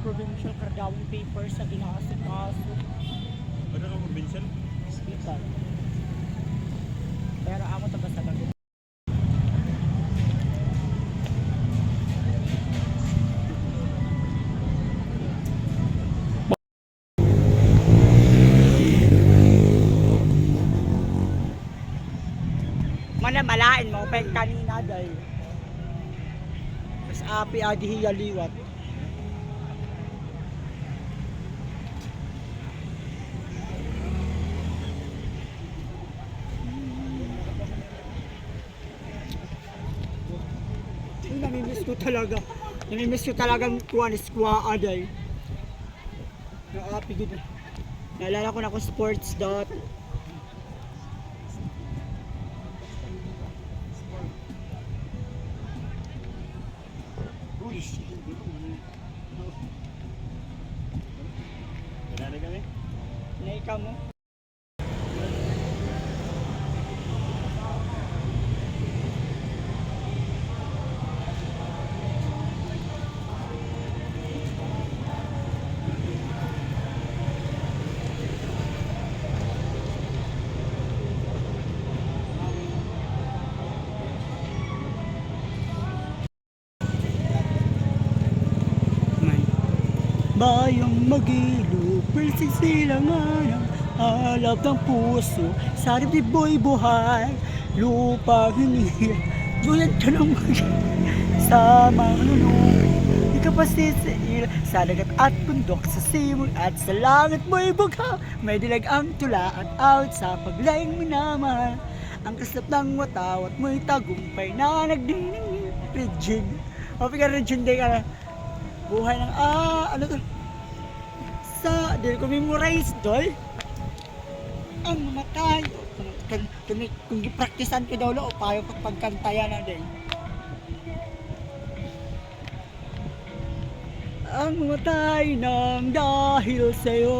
provincial kardawang papers sa ginasikaso. Ano ka provincial? Hospital. Pero ako taga sa Laguna. Malain mo pa kanina dahil mas api adihiya liwat. Namimiss ko talagang kuha ni Squaa dahil naapi gud. Naalala ko na kung sports dot. Wala kami? Naika mo. Bayang magilo, persisilangan ang alab ng puso. Sa dibdib buhay, lupa hinihir. Duyan ka ng sa mga lulupin. Di ka pasisir sa dagat at bundok, sa simul at sa langit mo'y bughaw. May dilag ang tula at awit sa paglaing minamahal. Ang kaslap ng watawat mo'y tagumpay na nagdingning. Regine. O pika Regine day ka na. Buhay ng ano to? Sa dili ko memorize doy. Ang mamatay. Kung gipraktisan ko daw lo payo pagkantayan na din. Ang mamatay nang dahil sa'yo.